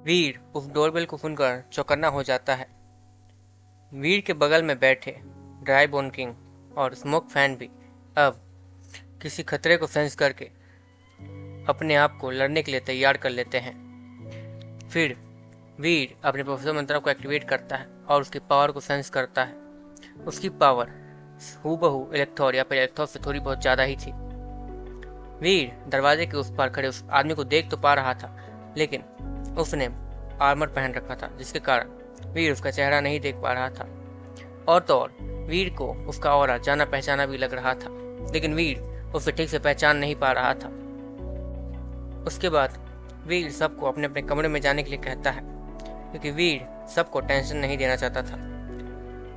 वीर उस डोरबेल को सुनकर चौकन्ना हो जाता है। वीर के बगल में बैठे ड्राई बोन किंग और स्मोक फैन भी अब किसी खतरे को सेंस करके अपने आप को लड़ने के लिए तैयार कर लेते हैं। फिर वीर अपने प्रोफेसर मंत्रा को एक्टिवेट करता है और उसकी पावर को सेंस करता है। उसकी पावर हूबहू इलेक्ट्रोर या फिर इलेक्ट्रोर से थोड़ी बहुत ज़्यादा ही थी। वीर दरवाजे के उस पार खड़े उस आदमी को देख तो पा रहा था, लेकिन उसने आर्मर पहन रखा था, जिसके कारण वीर उसका चेहरा नहीं देख पा रहा था। और तो और वीर को उसका ऑरा जाना पहचाना भी लग रहा था, लेकिन वीर उसे ठीक से पहचान नहीं पा रहा था। उसके बाद वीर सबको अपने अपने कमरे में जाने के लिए कहता है, क्योंकि वीर सबको टेंशन नहीं देना चाहता था।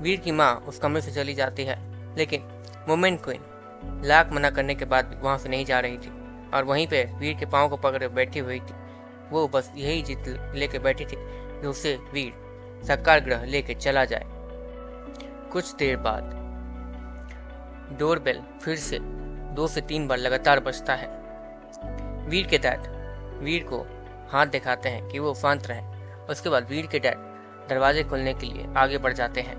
वीर की माँ उस कमरे से चली जाती है, लेकिन मोमेंट क्वीन लाख मना करने के बाद भी वहां से नहीं जा रही थी और वहीं पे वीर के पाँव को पकड़े बैठी हुई थी। वो बस यही जिद लेके बैठी थी कि उसे वीर साकार ग्रह लेके चला जाए। कुछ देर बाद डोरबेल फिर से 2 से 3 बार लगातार बजता है। वीर के डैड वीर को हाथ दिखाते हैं कि वो शांत रहे। उसके बाद वीर के डैड दरवाजे खोलने के लिए आगे बढ़ जाते हैं।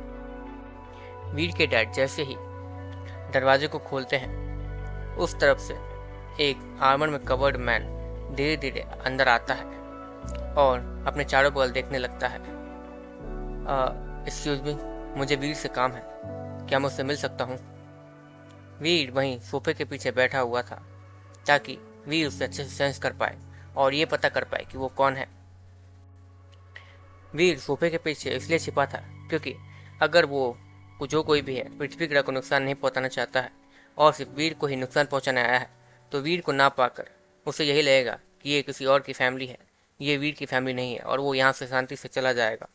वीर के डैड जैसे ही दरवाजे को खोलते हैं, उस तरफ से एक आर्मर में कवर्ड मैन धीरे धीरे अंदर आता है और अपने चारों बगल देखने लगता है। एक्सक्यूज मी, मुझे वीर से काम है, क्या मैं उससे मिल सकता हूँ? वीर वहीं सोफे के पीछे बैठा हुआ था ताकि वीर उससे अच्छे से सेंस कर पाए और ये पता कर पाए कि वो कौन है। वीर सोफे के पीछे इसलिए छिपा था क्योंकि अगर वो जो कोई भी है पृथ्वी ग्रह को नुकसान नहीं पहुंचाना चाहता है और सिर्फ वीर को ही नुकसान पहुंचाने आया है, तो वीर को ना पाकर उसे यही लगेगा कि ये किसी और की फैमिली है, ये वीर की फैमिली नहीं है, और वो यहाँ से शांति से चला जाएगा।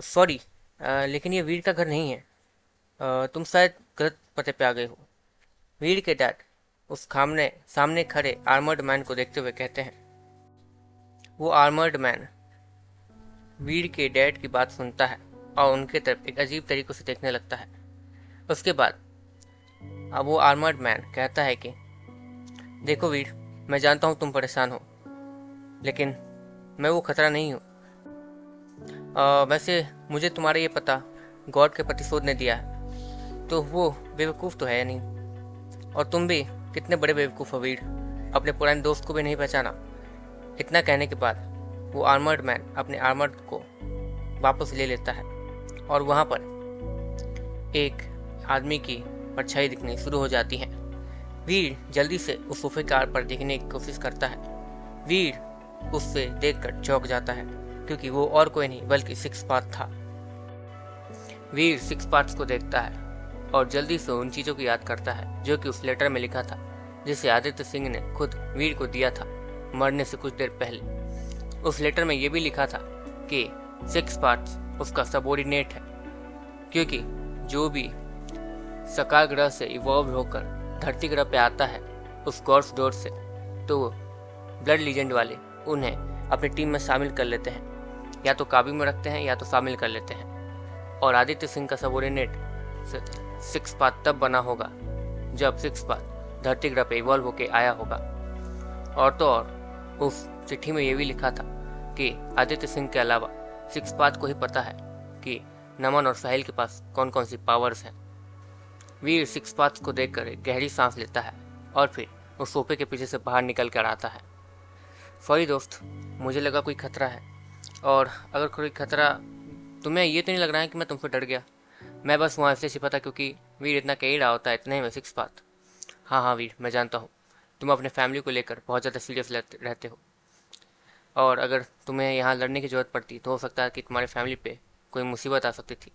सॉरी, लेकिन ये वीर का घर नहीं है। तुम शायद गलत पते पे आ गए हो। वीर के डैड उस सामने खड़े आर्मर्ड मैन को देखते हुए कहते हैं। वो आर्मर्ड मैन वीर के डैड की बात सुनता है और उनके तरफ एक अजीब तरीके से देखने लगता है। उसके बाद अब वो आर्मर्ड मैन कहता है कि देखो वीर, मैं जानता हूँ तुम परेशान हो, लेकिन मैं वो खतरा नहीं हूँ। वैसे मुझे तुम्हारा ये पता गॉड के प्रतिशोध ने दिया है, तो वो बेवकूफ़ तो है नहीं। और तुम भी कितने बड़े बेवकूफ़ हो वीर, अपने पुराने दोस्त को भी नहीं पहचाना। इतना कहने के बाद वो आर्मर्ड मैन अपने आर्मर को वापस ले लेता है और वहाँ पर एक आदमी की परछाई दिखनी शुरू हो जाती है। वीर जल्दी से उस सोफे कार पर देखने की कोशिश करता है। वीर उससे देखकर चौंक जाता है क्योंकि वो और कोई नहीं बल्कि सिक्स पाथ था। वीर सिक्स पाथ्स को देखता है और जल्दी से उन चीज़ों की याद करता है जो कि उस लेटर में लिखा था, जिसे आदित्य सिंह ने खुद वीर को दिया था मरने से कुछ देर पहले। उस लेटर में यह भी लिखा था कि सिक्स पाथ्स उसका सबऑर्डिनेट है, क्योंकि जो भी सकार ग्रह से इवॉल्व होकर धरती ग्रह पे आता है उस गॉड्स डोर से, तो वो ब्लड लीजेंड वाले उन्हें अपनी टीम में शामिल कर लेते हैं, या तो काबू में रखते हैं या तो शामिल कर लेते हैं। और आदित्य सिंह का सबऑर्डिनेट सिक्स पाथ तब बना होगा जब सिक्स पाथ धरती ग्रह पे इवॉल्व होके आया होगा। और तो और उस चिट्ठी में यह भी लिखा था कि आदित्य सिंह के अलावा सिक्स पाथ को ही पता है कि नमन और साहिल के पास कौन कौन सी पावर्स हैं। वीर सिक्स पाथ्स को देखकर गहरी सांस लेता है और फिर उस सोफे के पीछे से बाहर निकल कर आता है। सॉरी दोस्त, मुझे लगा कोई खतरा है, और अगर कोई खतरा, तुम्हें ये तो नहीं लग रहा है कि मैं तुमसे डर गया? मैं बस वहाँ इसलिए छिपा था क्योंकि वीर इतना कह ही रहा होता है, इतने में सिक्स पाथ। हाँ वीर, मैं जानता हूँ तुम अपने फैमिली को लेकर बहुत ज़्यादा सीरियस रहते हो, और अगर तुम्हें यहाँ लड़ने की ज़रूरत पड़ती तो हो सकता है कि तुम्हारी फैमिली पे कोई मुसीबत आ सकती थी,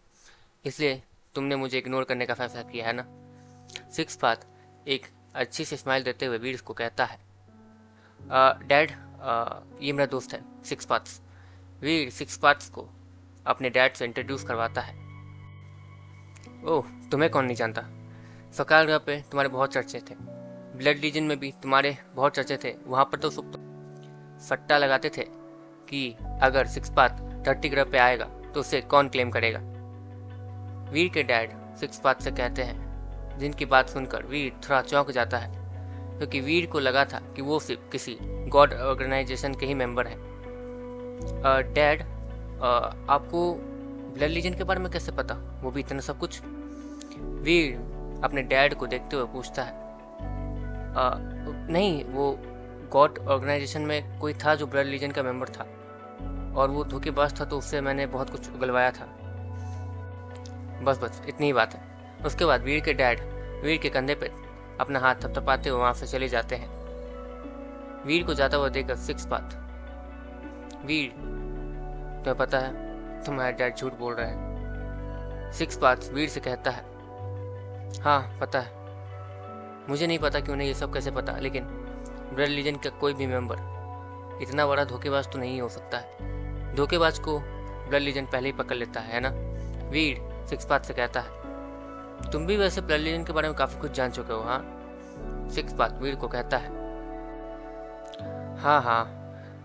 इसलिए तुमने मुझे इग्नोर करने का फैसला किया है ना? सिक्स पाथ एक अच्छी सी स्माइल देते हुए वीर को कहता है। डैड, ये मेरा दोस्त है सिक्स पाथ्स। वीर सिक्स पाथ्स को अपने डैड से इंट्रोड्यूस करवाता है। ओह, तुम्हें कौन नहीं जानता, सकार ग्रह पे तुम्हारे बहुत चर्चे थे, ब्लड लीजन में भी तुम्हारे बहुत चर्चे थे। वहाँ पर तो सब सट्टा लगाते थे कि अगर सिक्स पाथ धरती ग्रह पे आएगा तो उसे कौन क्लेम करेगा। वीर के डैड सिक्स पाथ से कहते हैं, जिनकी बात सुनकर वीर थोड़ा चौंक जाता है क्योंकि वीर को लगा था कि वो सिर्फ किसी गॉड ऑर्गेनाइजेशन के ही मेंबर हैं, डैड, आपको ब्लड लीजन के बारे में कैसे पता, वो भी इतना सब कुछ? वीर अपने डैड को देखते हुए पूछता है। नहीं, वो गॉड ऑर्गेनाइजेशन में कोई था जो ब्लड लीजन का मेंबर था, और वो धोखेबाज था, तो उससे मैंने बहुत कुछ उगलवाया था। बस बस इतनी ही बात है। उसके बाद वीर के डैड वीर के कंधे पे अपना हाथ थपथपाते हुए वहां से चले जाते हैं। वीर को जाता हुआ देखकर सिक्स पाथ, वीर तुम्हें पता है तुम्हारा डैड झूठ बोल रहा है। सिक्स पाथ वीर से कहता है, हाँ पता है, मुझे नहीं पता कि उन्हें ये सब कैसे पता, लेकिन ब्लड लीजन का कोई भी मेंबर इतना बड़ा धोखेबाज तो नहीं हो सकता है। धोखेबाज को ब्लड लीजन पहले ही पकड़ लेता है ना? वीर सिक्स पाथ से कहता है, तुम भी वैसे ब्लड लीजन के बारे में काफी कुछ जान चुके हो, हाँ? सिक्स पाथ वीर को कहता है, हाँ हाँ।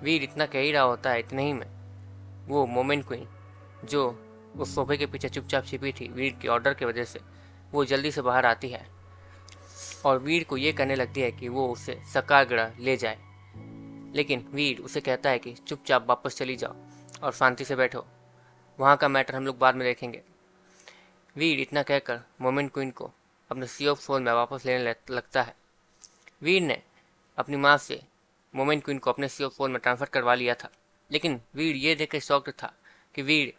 वीर इतना कह ही रहा होता है, इतने ही में वो मोमेंट क्वीन जो उस सोफे के पीछे चुपचाप छिपी थी वीर के ऑर्डर की वजह से, वो जल्दी से बाहर आती है और वीर को ये कहने लगती है कि वो उसे सकारगढ़ ले जाए। लेकिन वीर उसे कहता है कि चुपचाप वापस चली जाओ और शांति से बैठो, वहाँ का मैटर हम लोग बाद में देखेंगे। वीर इतना कहकर मोमेंट क्वीन को अपने सी ऑफ सोल में वापस लेने लगता है। वीर ने अपनी माँ से मोमेंट क्वीन को अपने सी ऑफ सोल में ट्रांसफर करवा लिया था, लेकिन वीर ये देखकर शॉक्ड था कि वीर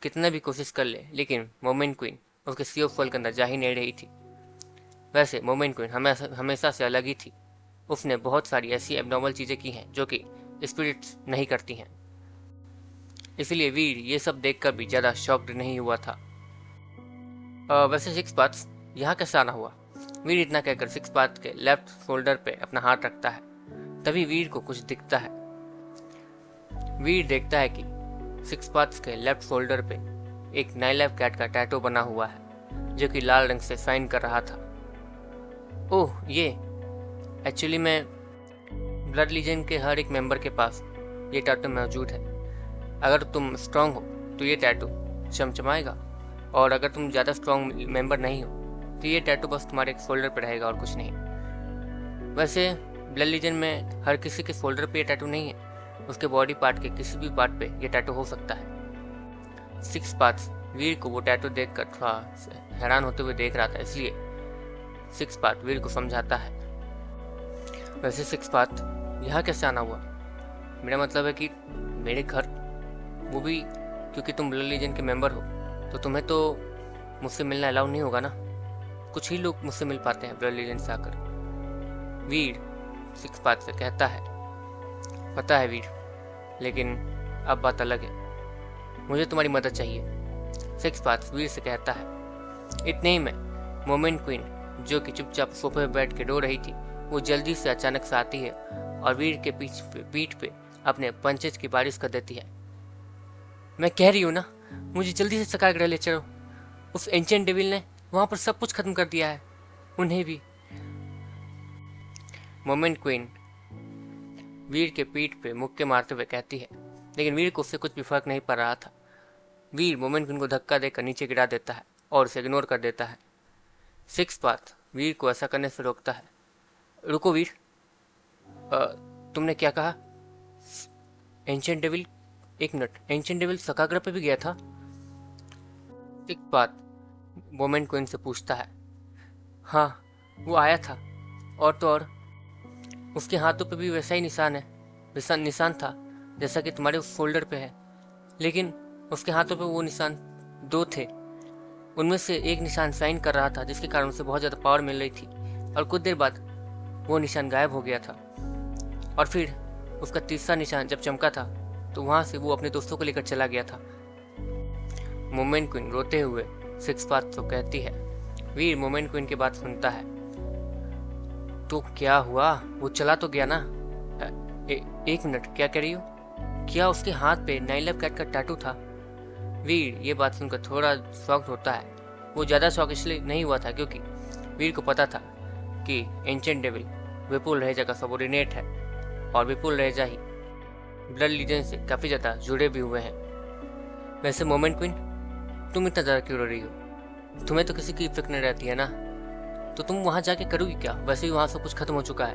कितना भी कोशिश कर ले, लेकिन मोमेंट क्वीन उसके सी ऑफ सोल के अंदर जा ही नहीं रही थी। वैसे मोमेंट क्वीन हमेशा से अलग ही थी। उसने बहुत सारी ऐसी एबनॉर्मल चीज़ें की हैं जो कि स्पिरिट्स नहीं करती हैं, इसलिए वीर ये सब देखकर भी ज़्यादा शॉक्ड नहीं हुआ था। वैसे सिक्स पाथ्स यहाँ कैसे आना हुआ? वीर इतना कहकर सिक्स पाथ के लेफ्ट शोल्डर पे अपना हाथ रखता है। तभी वीर को कुछ दिखता है। वीर देखता है कि सिक्स पाथ्स के लेफ्ट शोल्डर पे एक 9 लाइफ कैट का टैटू बना हुआ है जो कि लाल रंग से साइन कर रहा था। ओह, ये एक्चुअली में ब्लड लीजन के हर एक मेंबर के पास ये टैटू मौजूद है। अगर तुम स्ट्रांग हो तो ये टैटू चमचमाएगा, और अगर तुम ज़्यादा स्ट्रांग मेंबर नहीं हो तो ये टैटू बस तुम्हारे शोल्डर पे रहेगा और कुछ नहीं। वैसे ब्लड लीजन में हर किसी के शोल्डर पे ये टैटू नहीं है, उसके बॉडी पार्ट के किसी भी पार्ट पे ये टैटू हो सकता है। सिक्स पाथ्स वीर को वो टैटू देखकर थोड़ा हैरान होते हुए देख रहा था, इसलिए सिक्स पाथ वीर को समझाता है। वैसे सिक्स पाथ यहाँ कैसे आना हुआ? मेरा मतलब है कि मेरे घर, वो भी क्योंकि तुम ब्लड लीजन के मेंबर हो तो तुम्हें तो मुझसे मिलना अलाउ नहीं होगा ना। कुछ ही लोग मुझसे मिल पाते हैं ब्लड लीजन से आकर। वीर सिक्स पाथ से कहता है, पता है वीर, लेकिन अब बात अलग है, मुझे तुम्हारी मदद चाहिए। सिक्स पाथ वीर से कहता है। इतने ही में मोमेंट क्वीन जो कि चुपचाप सोफे पर बैठ के रो रही थी, वो जल्दी से अचानक से आती है और वीर के पीठ पे अपने पंचेज की बारिश कर देती है। मैं कह रही हूँ ना, मुझे जल्दी से सकारगढ़ ले चलो। उस एंशिएंट डेविल ने वहां पर सब कुछ खत्म कर दिया है, उन्हें भी। मोमेंट क्वीन वीर के पीठ पे मुक्के मारते हुए कहती है, लेकिन वीर को उससे कुछ भी फर्क नहीं पड़ रहा था। वीर मोमेंट क्वीन को धक्का देकर नीचे गिरा देता है और उसे इग्नोर कर देता है। सिक्स पाथ वीर को ऐसा करने से रोकता है। रुको वीर, तुमने क्या कहा? Ancient devil? एक मिनट, एंशिएंट डेविल सकाग्रह पे भी गया था? सिक्स पाथ मोमेंट क्वीन से पूछता है। हाँ, वो आया था, और तो और उसके हाथों पे भी वैसा ही निशान है, वैसा निशान था जैसा कि तुम्हारे उस फोल्डर पे है, लेकिन उसके हाथों पे वो निशान 2 थे। उनमें से एक निशान साइन कर रहा था, जिसके कारण उसे बहुत ज़्यादा पावर मिल रही थी, और कुछ देर बाद वो निशान गायब हो गया था। और फिर उसका तीसरा निशान जब चमका था तो वहाँ से वो अपने दोस्तों को लेकर चला गया था। मोमेंट क्वीन रोते हुए सिक्स पाथ को कहती है। वीर मोमेंट क्वीन की बात सुनता है। तो क्या हुआ? वो चला तो गया ना? एक मिनट, क्या कह रही हो? क्या उसके हाथ पे 9 लाइफ कैट का टैटू था? वीर ये बात सुनकर थोड़ा शॉक्ड होता है। वो ज़्यादा शॉक इसलिए नहीं हुआ था क्योंकि वीर को पता था कि एंशिएंट डेविल विपुल रहेजा का सबॉर्डिनेट है, और विपुल रहेजा ही ब्लड लीजन से काफ़ी ज़्यादा जुड़े भी हुए हैं। वैसे मोमेंट क्वीन, तुम इतना ज़्यादा क्यों रो रही हो? तुम्हें तो किसी की फिक्र नहीं रहती है ना, तो तुम वहाँ जाके करोगी क्या? वैसे भी वहाँ सब कुछ खत्म हो चुका है।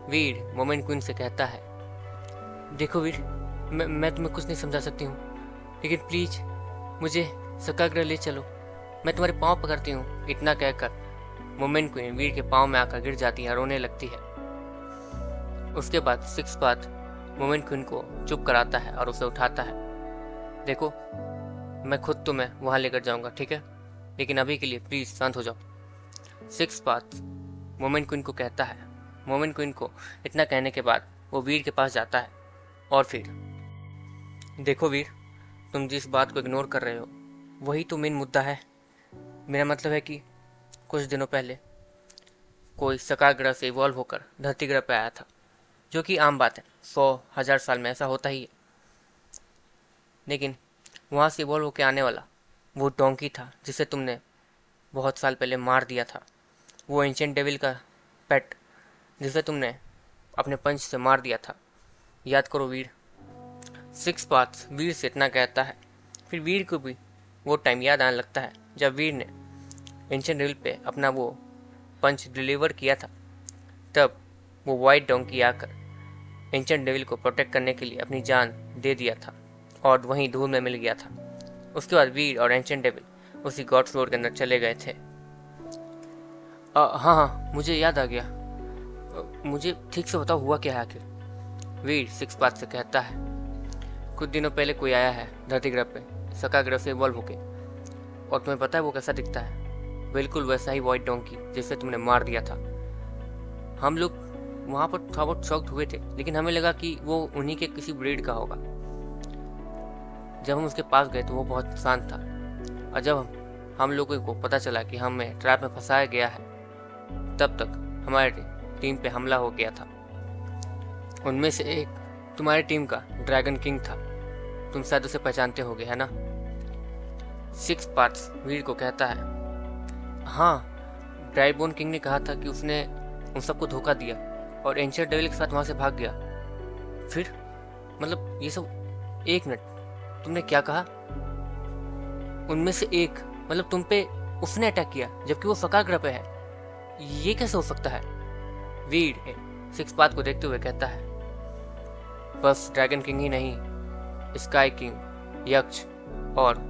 वीर मोमेंट क्वीन से कहता है, देखो वीर, मैं तुम्हें कुछ नहीं समझा सकती हूँ, लेकिन प्लीज मुझे सकाग्रह ले चलो, मैं तुम्हारे पाँव पकड़ती हूँ। इतना कहकर मोमेंट क्वीन वीर के पाँव में आकर गिर जाती है, रोने लगती है। उसके बाद सिक्स पाथ मोमेंट क्वीन को चुप कराता है और उसे उठाता है। देखो, मैं खुद तुम्हें वहाँ लेकर जाऊँगा, ठीक है, लेकिन अभी के लिए प्लीज शांत हो जाओ। सिक्स पाथ मोमेंट क्वीन को कहता है। मोमेंट क्वीन को इतना कहने के बाद वो वीर के पास जाता है और फिर, देखो वीर, तुम जिस बात को इग्नोर कर रहे हो वही तो मेन मुद्दा है। मेरा मतलब है कि कुछ दिनों पहले कोई सकार ग्रह से इवॉल्व होकर धरती ग्रह पे आया था, जो कि आम बात है, 100,000 साल में ऐसा होता ही है। लेकिन वहाँ से इवॉल्व होकर आने वाला वो डोंकी था जिसे तुमने बहुत साल पहले मार दिया था, वो एंशिएंट डेविल का पेट जिसे तुमने अपने पंच से मार दिया था। याद करो वीर। सिक्स पाथ वीर से इतना कहता है। फिर वीर को भी वो टाइम याद आने लगता है जब वीर ने एंशिएंट डेविल पे अपना वो पंच डिलीवर किया था। तब वो वाइट डोंकी आकर एंशिएंट डेविल को प्रोटेक्ट करने के लिए अपनी जान दे दिया था और वहीं धूल में मिल गया था। उसके बाद वीर और एंशिएंट डेविल उसी गॉड फ्लोर के अंदर चले गए थे। हाँ हाँ, मुझे याद आ गया। मुझे ठीक से बताओ हुआ क्या है आखिर, वीर सिक्स पाथ से कहता है। कुछ दिनों पहले कोई आया है धरती ग्रह पे सका ग्रह से इवॉल्व होके, और तुम्हें पता है वो कैसा दिखता है? बिल्कुल वैसा ही व्हाइट डोंकी जिसे तुमने मार दिया था। हम लोग वहाँ पर थोड़ा बहुत शॉक्ड हुए थे, लेकिन हमें लगा कि वो उन्हीं के किसी ब्रीड का होगा। जब हम उसके पास गए तो वो बहुत शांत था, और जब हम लोगों को पता चला कि हमें ट्रैप में फंसाया गया है, तब तक हमारे टीम पे हमला हो गया था। उनमें से एक तुम्हारी टीम का ड्रैगन किंग था, तुम शायद उसे पहचानते होगे, है ना? सिक्स पाथ्स वीर को कहता है। हाँ, ड्राइबोन किंग ने कहा था कि उसने उन सबको धोखा दिया और एंशिएंट डेविल के साथ वहां से भाग गया। फिर मतलब ये सब, एक मिनट, तुमने क्या कहा? उनमें से एक मतलब तुम पे उसने अटैक किया जबकि वो सकार ग्रह पे है? ये कैसे हो सकता है? वीर सिक्स पाथ को देखते हुए कहता है, बस ड्रैगन किंग ही नहीं, स्काई किंग, यक्ष और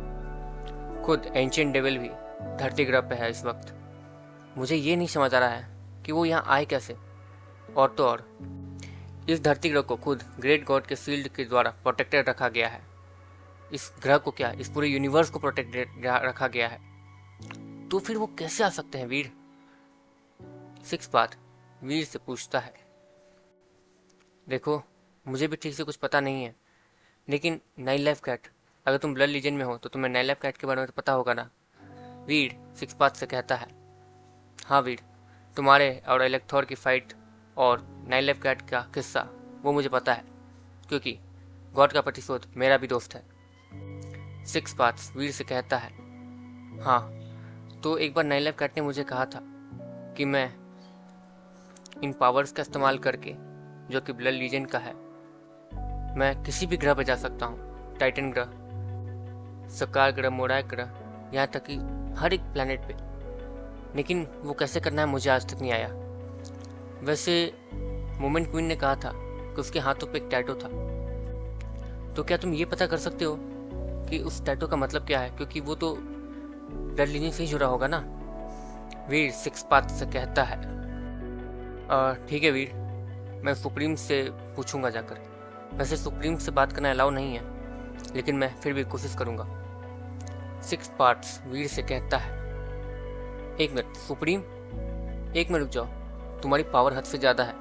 खुद एंशिएंट डेविल भी धरती ग्रह पे है इस वक्त। मुझे ये नहीं समझ आ रहा है कि वो यहाँ आए कैसे। और तो और इस धरती ग्रह को खुद ग्रेट गॉड के शील्ड के द्वारा प्रोटेक्टेड रखा गया है। इस ग्रह को क्या, इस पूरे यूनिवर्स को प्रोटेक्टेड रखा गया है। तो फिर वो कैसे आ सकते हैं वीर? सिक्स पाथ वीर से पूछता है। देखो, मुझे भी ठीक से कुछ पता नहीं है, लेकिन नाइन लाइफ कैट, अगर तुम ब्लड लीजन में हो तो तुम्हें नाइन लाइफ कैट के बारे में तो पता होगा ना? वीर सिक्स पाथ से कहता है। हाँ वीर, तुम्हारे और एलेक्थोर की फाइट और नाइन लाइफ कैट का किस्सा वो मुझे पता है, क्योंकि गॉड का प्रतिशोध मेरा भी दोस्त है। सिक्स पाथ्स वीर से कहता है। हाँ, तो एक बार नाइन लाइफ कैट ने मुझे कहा था कि मैं इन पावर्स का इस्तेमाल करके, जो कि ब्लड लीजन का है, मैं किसी भी ग्रह पर जा सकता हूँ। टाइटन ग्रह, सकार ग्रह, मोराय ग्रह, यहाँ तक कि हर एक प्लैनेट पे। लेकिन वो कैसे करना है मुझे आज तक नहीं आया। वैसे मोमेंट क्वीन ने कहा था कि उसके हाथों पे एक टैटू था, तो क्या तुम ये पता कर सकते हो कि उस टैटू का मतलब क्या है? क्योंकि वो तो ब्लड लीजन से ही जुड़ा होगा ना? वीर सिक्स पाथ से कहता है। ठीक है वीर, मैं सुप्रीम से पूछूंगा जाकर। वैसे सुप्रीम से बात करना अलाउ नहीं है, लेकिन मैं फिर भी कोशिश करूंगा। सिक्स पाथ्स वीर से कहता है। एक मिनट सुप्रीम, एक मिनट रुक जाओ, तुम्हारी पावर हद से ज़्यादा है।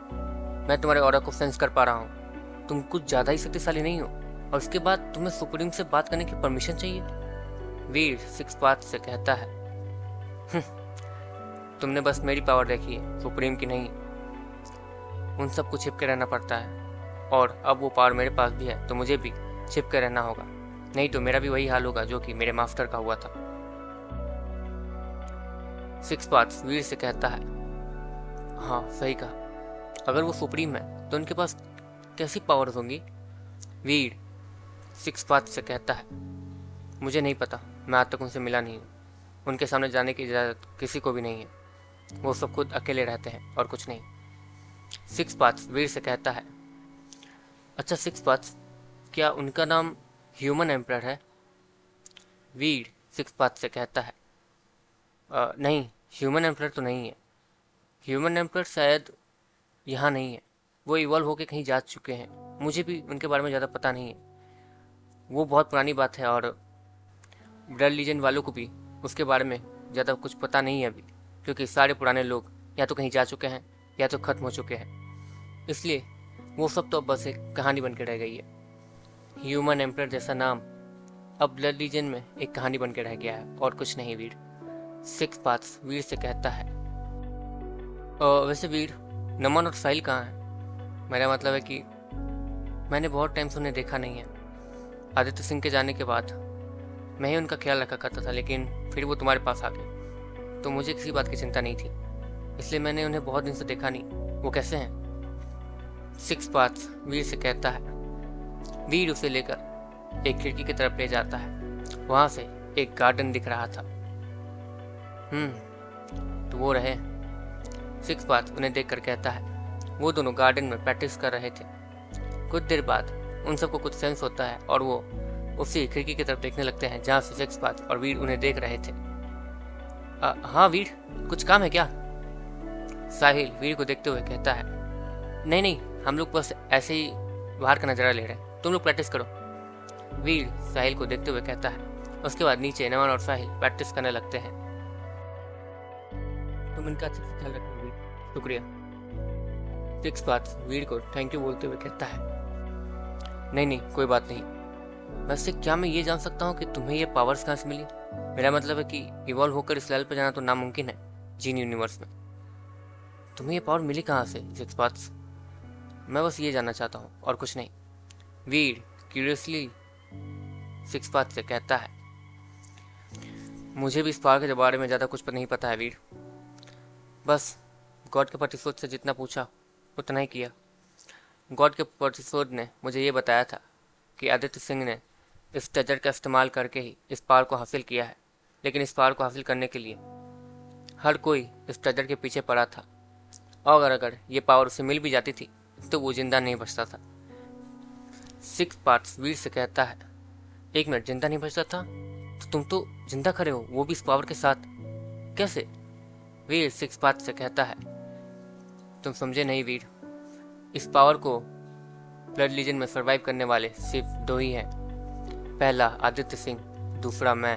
मैं तुम्हारे ऑरा को सेंस कर पा रहा हूँ, तुम कुछ ज़्यादा ही शक्तिशाली नहीं हो, और उसके बाद तुम्हें सुप्रीम से बात करने की परमिशन चाहिए? वीर सिक्स पाथ से कहता है। तुमने बस मेरी पावर देखी है, सुप्रीम की नहीं। उन सब को छिप के रहना पड़ता है, और अब वो पावर मेरे पास भी है तो मुझे भी छिप के रहना होगा, नहीं तो मेरा भी वही हाल होगा जो कि मेरे मास्टर का हुआ था। सिक्स पाथ्स वीर से कहता है। हाँ सही कहा, अगर वो सुप्रीम है तो उनके पास कैसी पावर्स होंगी? वीर सिक्स पाथ से कहता है। मुझे नहीं पता, मैं आज तक उनसे मिला नहीं हूँ। उनके सामने जाने की इजाज़त किसी को भी नहीं है, वो सब खुद अकेले रहते हैं और कुछ नहीं। सिक्स पाथ्स वीर से कहता है। अच्छा सिक्स पाथ्स, क्या उनका नाम ह्यूमन एम्परर है? वीड सिक्स पाथ से कहता है, नहीं, ह्यूमन एम्परर तो नहीं है। ह्यूमन एम्परर शायद यहाँ नहीं है, वो इवॉल्व होके कहीं जा चुके हैं। मुझे भी उनके बारे में ज़्यादा पता नहीं है, वो बहुत पुरानी बात है और ब्लड लीजेंड वालों को भी उसके बारे में ज़्यादा कुछ पता नहीं है अभी, क्योंकि सारे पुराने लोग या तो कहीं जा चुके हैं या तो ख़त्म हो चुके हैं। इसलिए वो सब तो अब बस एक कहानी बन के रह गई है। ह्यूमन एम्परर जैसा नाम अब ब्लड लीजन में एक कहानी बन के रह गया है और कुछ नहीं वीर। सिक्स पाथ्स वीर से कहता है, वैसे वीर, नमन और साहिल कहाँ हैं? मेरा मतलब है कि मैंने बहुत टाइम से उन्हें देखा नहीं है। आदित्य सिंह के जाने के बाद मैं ही उनका ख्याल रखा करता था, लेकिन फिर वो तुम्हारे पास आ गए तो मुझे किसी बात की चिंता नहीं थी, इसलिए मैंने उन्हें बहुत दिन से देखा नहीं। वो कैसे हैं? सिक्स पाथ्स वीर से कहता है। वीर उसे लेकर एक खिड़की की तरफ ले जाता है। वहां से एक गार्डन दिख रहा था। तो वो रहे। सिक्स पाथ उन्हें देखकर कहता है। वो दोनों गार्डन में प्रैक्टिस कर रहे थे। कुछ देर बाद उन सबको कुछ सेंस होता है और वो उसी खिड़की की तरफ देखने लगते हैं जहाँ से सिक्स पाथ और वीर उन्हें देख रहे थे। हाँ वीर, कुछ काम है क्या? साहिल वीर को देखते हुए कहता है, नहीं नहीं, हम लोग बस ऐसे ही बाहर का नज़ारा ले रहे हैं, तुम लोग प्रैक्टिस करो। वीर साहिल को देखते हुए कहता है। उसके बाद नीचे नमन और साहिल प्रैक्टिस करने लगते हैं। तुम इनका अच्छे से ख्याल रखना वीर, शुक्रिया। सिक्स पाथ वीर को थैंक यू बोलते हुए कहता है, नहीं नहीं, कोई बात नहीं। वैसे क्या मैं ये जान सकता हूँ कि तुम्हें ये पावर्स कहाँ से मिली? मेरा मतलब है कि इवॉल्व होकर इस लेवल पर जाना तो नामुमकिन है जीन यूनिवर्स में। तुम्हें ये पावर मिली कहाँ से सिक्स पाथ्स? मैं बस ये जानना चाहता हूँ और कुछ नहीं। वीर क्यूरियसली सिक्स पाथ से कहता है, मुझे भी इस पावर के बारे में ज़्यादा कुछ नहीं पता है वीर, बस गॉड के प्रतिशोध से जितना पूछा उतना ही किया। गॉड के प्रतिशोध ने मुझे ये बताया था कि आदित्य सिंह ने इस ट्रेजर का इस्तेमाल करके ही इस पावर को हासिल किया है, लेकिन इस पावर को हासिल करने के लिए हर कोई इस ट्रेजर के पीछे पड़ा था, और अगर ये पावर उसे मिल भी जाती थी तो वो जिंदा नहीं बचता था। सिक्स पाथ्स वीर से कहता है, एक मिनट, जिंदा नहीं बचता था? तो तुम तो जिंदा खड़े हो, वो भी इस पावर के साथ, कैसे? वीर सिक्स पाथ से कहता है, तुम समझे नहीं वीर, इस पावर को ब्लड लीजन में सरवाइव करने वाले सिर्फ दो ही हैं, पहला आदित्य सिंह, दूसरा मैं।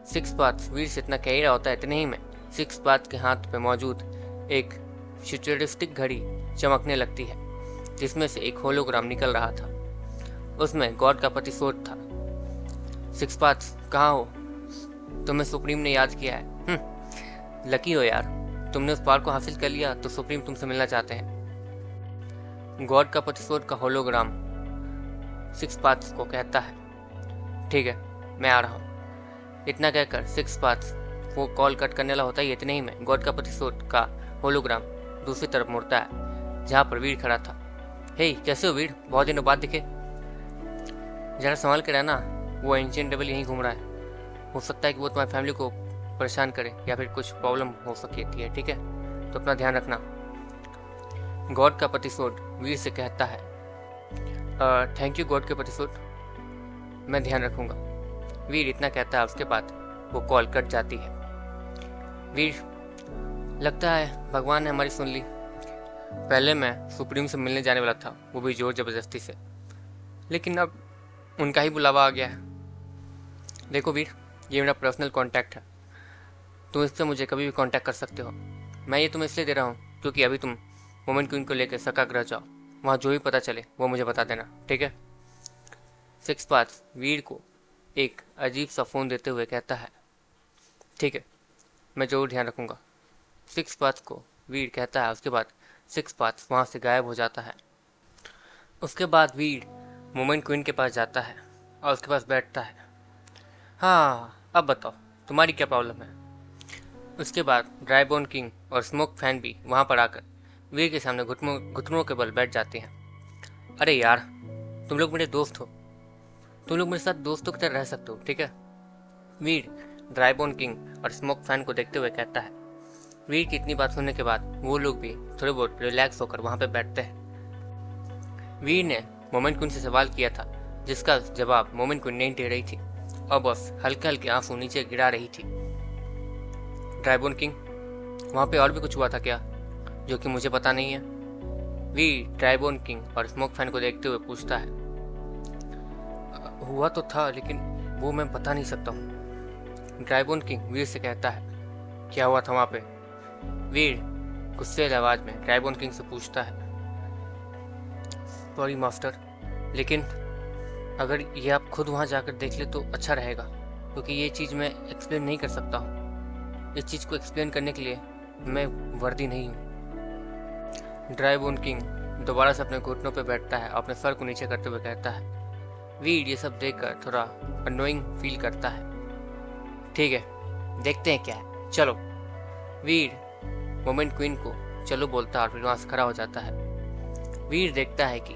सिक्स पाथ वीर से इतना कह ही रहा होता है, इतने ही में सिक्स पाथ के हाथ पे मौजूद एक फ्यूचरिस्टिक घड़ी चमकने लगती है, जिसमें से एक होलोग्राम निकल रहा था। उसमें गॉड का प्रतिशोध था। सिक्स पाथ कहाँ हो? तुम्हें सुप्रीम ने याद किया है। लकी हो यार, तुमने उस पावर को हासिल कर लिया तो सुप्रीम तुमसे मिलना चाहते हैं। गॉड का प्रतिशोध का होलोग्राम सिक्स पाथ्स को कहता है, ठीक है, मैं आ रहा हूँ। इतना कहकर सिक्स पाथ्स वो कॉल कट करने वाला होता है। इतने ही में गॉड का प्रतिशोध का होलोग्राम दूसरी तरफ मुड़ता है जहाँ पर वीर खड़ा था। हे, कैसे हो वीर, बहुत दिनों बाद दिखे। जरा संभाल के रहना, वो एंशिएंट डेविल यहीं घूम रहा है, हो सकता है कि वो तुम्हारी फैमिली को परेशान करे या फिर कुछ प्रॉब्लम हो सकती है, ठीक है, तो अपना ध्यान रखना। गॉड का प्रतिशोध वीर से कहता है, थैंक यू गॉड के प्रतिशोध, मैं ध्यान रखूंगा। वीर इतना कहता है, उसके बाद वो कॉल कट जाती है। वीर, लगता है भगवान ने हमारी सुन ली। पहले मैं सुप्रीम से मिलने जाने वाला था, वो भी जोर जबरदस्ती से, लेकिन अब उनका ही बुलावा आ गया है। देखो वीर, ये मेरा पर्सनल कांटेक्ट है, तुम इससे मुझे कभी भी कांटेक्ट कर सकते हो। मैं ये तुम्हें इसलिए दे रहा हूँ क्योंकि अभी तुम वुमेन क्वीन को लेकर सकाग्रह जाओ, वहाँ जो भी पता चले वो मुझे बता देना, ठीक है। सिक्स पाथ वीर को एक अजीब सा फ़ोन देते हुए कहता है, ठीक है, मैं जरूर ध्यान रखूँगा। सिक्स पाथ को वीर कहता है। उसके बाद सिक्स पाथ वहाँ से गायब हो जाता है। उसके बाद वीर वुमेन क्वीन के पास जाता है और उसके पास बैठता है। हाँ, अब बताओ तुम्हारी क्या प्रॉब्लम है। उसके बाद ड्राईबोन किंग और स्मोक फैन भी वहाँ पर आकर वीर के सामने घुटनों के बल बैठ जाते हैं। अरे यार, तुम लोग मेरे दोस्त हो, तुम लोग मेरे साथ दोस्तों की तरह रह सकते हो, ठीक है। वीर ड्राईबोन किंग और स्मोक फैन को देखते हुए कहता है। वीर की इतनी बात सुनने के बाद वो लोग भी थोड़े बहुत रिलैक्स होकर वहाँ पे बैठते हैं। वीर ने मोमेंट क्वीन से सवाल किया था, जिसका जवाब मोमेंट क्वीन नहीं दे रही थी और बस हल्के हल्के आंसू नीचे गिरा रही थी। ड्राइबोन किंग, वहाँ पे और भी कुछ हुआ था क्या जो कि मुझे पता नहीं है? वी ड्राइबोन किंग और स्मोक फैन को देखते हुए पूछता है। हुआ तो था, लेकिन वो मैं बता नहीं सकता हूँ। ड्राइबोन किंग वीर से कहता है। क्या हुआ था वहाँ पे? वीर गुस्से आवाज में ड्राइबोन किंग से पूछता है। सॉरी मास्टर, लेकिन अगर ये आप खुद वहाँ जाकर देख ले तो अच्छा रहेगा, क्योंकि ये चीज़ मैं एक्सप्लेन नहीं कर सकता हूँ। इस चीज़ को एक्सप्लेन करने के लिए मैं वर्दी नहीं हूँ। ड्राइबोन किंग दोबारा से अपने घुटनों पर बैठता है और अपने सर को नीचे करते हुए कहता है। वीर ये सब देखकर थोड़ा अनोइंग फील करता है। ठीक है, देखते हैं क्या है, चलो। वीर मोमेंट क्वीन को चलो बोलता है और फिर वहाँ से खड़ा हो जाता है। वीर देखता है कि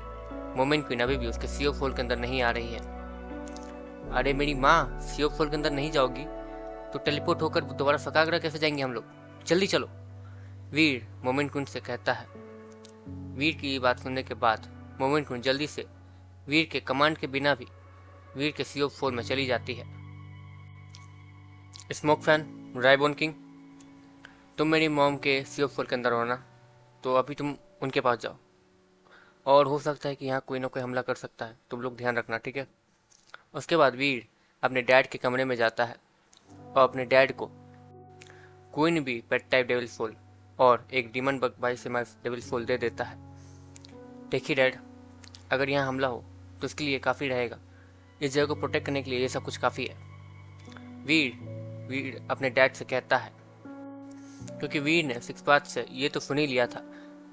मोमेंट क्वीन अभी भी उसके सीओ फोल के अंदर नहीं आ रही है। अरे मेरी माँ, सीओ फोल के अंदर नहीं जाओगी तो टेलीपोर्ट होकर दोबारा सकाग्रह कैसे जाएंगे हम लोग? जल्दी चलो, वीर मोमेंट क्वीन से कहता है। वीर की बात सुनने के बाद मोमेंट क्वीन जल्दी से वीर के कमांड के बिना भी वीर के सीओ फोल में चली जाती है। स्मोक फैन, ड्राइबोन किंग, तुम मेरी मॉम के सीओ फोल के अंदर हो ना, तो अभी तुम उनके पास जाओ, और हो सकता है कि यहाँ कोई ना कोई हमला कर सकता है, तुम लोग ध्यान रखना, ठीक है? उसके बाद वीर अपने डैड के कमरे में जाता है और अपने डैड को क्वीन बी पेट टाइप डेविल सोल और एक डीमन बग बाई से डेविल सोल दे देता है। देखिए डैड, अगर यहाँ हमला हो तो इसके लिए काफ़ी रहेगा। इस जगह को प्रोटेक्ट करने के लिए ये सब कुछ काफ़ी है। वीर अपने डैड से कहता है, क्योंकि वीर ने सिक्स पाथ से ये तो सुन ही लिया था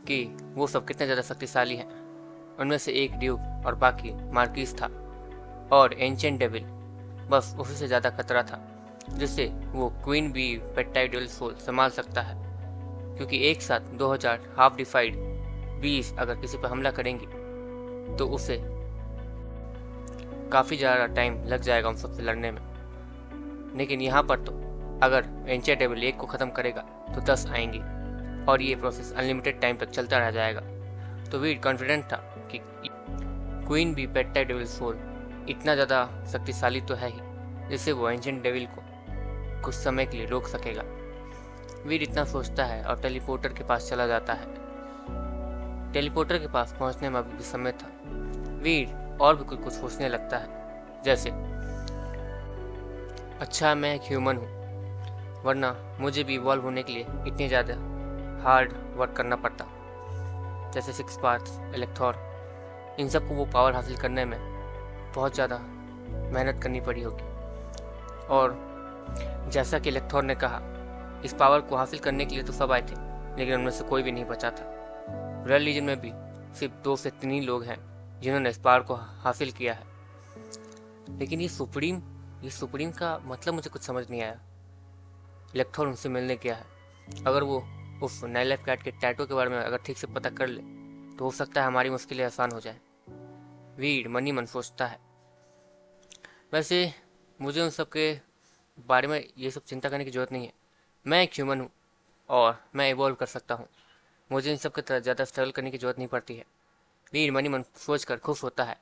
कि वो सब कितने ज़्यादा शक्तिशाली हैं। उनमें से एक ड्यूक और बाकी मार्किस था, और एंशिएंट डेविल बस उसी से ज़्यादा खतरा था, जिससे वो क्वीन बी पेट टाइप डेविल सोल संभाल सकता है। क्योंकि एक साथ 2000 हाफ डिफाइड बीस अगर किसी पर हमला करेंगी तो उसे काफ़ी ज़्यादा टाइम लग जाएगा उन सबसे लड़ने में। लेकिन यहाँ पर तो अगर एंशिएंट डेविल एक को ख़त्म करेगा तो 10 आएंगी, और ये प्रोसेस अनलिमिटेड टाइम तक चलता रह जाएगा। तो वीर कॉन्फिडेंट था कि क्वीन बी पेट टाइप डेविल सोल इतना ज़्यादा शक्तिशाली तो है ही, जिससे वो एंशिएंट डेविल को कुछ समय के लिए रोक सकेगा। वीर इतना सोचता है और टेलीपोर्टर के पास चला जाता है। टेलीपोर्टर के पास पहुंचने में अभी भी समय था। वीर और भी कुछ सोचने लगता है, जैसे अच्छा मैं एक ह्यूमन हूँ, वरना मुझे भी इवॉल्व होने के लिए इतनी ज़्यादा हार्ड वर्क करना पड़ता। जैसे सिक्स पाथ्स, इलेक्ट्रॉर, इन सब को वो पावर हासिल करने में बहुत ज़्यादा मेहनत करनी पड़ी होगी। और जैसा कि इलेक्ट्रॉर ने कहा, इस पावर को हासिल करने के लिए तो सब आए थे, लेकिन उनमें से कोई भी नहीं बचा था। रॉयल लीजन में भी सिर्फ 2 से 3 ही लोग हैं जिन्होंने इस पावर को हासिल किया है। लेकिन ये सुप्रीम का मतलब मुझे कुछ समझ नहीं आया। इलेक्ट्रॉर उनसे मिलने गया है, अगर वो उस नाइल लाइफ कैट के टैटू के बारे में अगर ठीक से पता कर ले तो हो सकता है हमारी मुश्किलें आसान हो जाए। वीर मनी मन सोचता है। वैसे मुझे उन सब के बारे में ये सब चिंता करने की जरूरत नहीं है। मैं एक ह्यूमन हूँ और मैं इवॉल्व कर सकता हूँ, मुझे इन सब की तरह ज़्यादा स्ट्रगल करने की जरूरत नहीं पड़ती है। वीर मनी मन सोच कर खुश होता है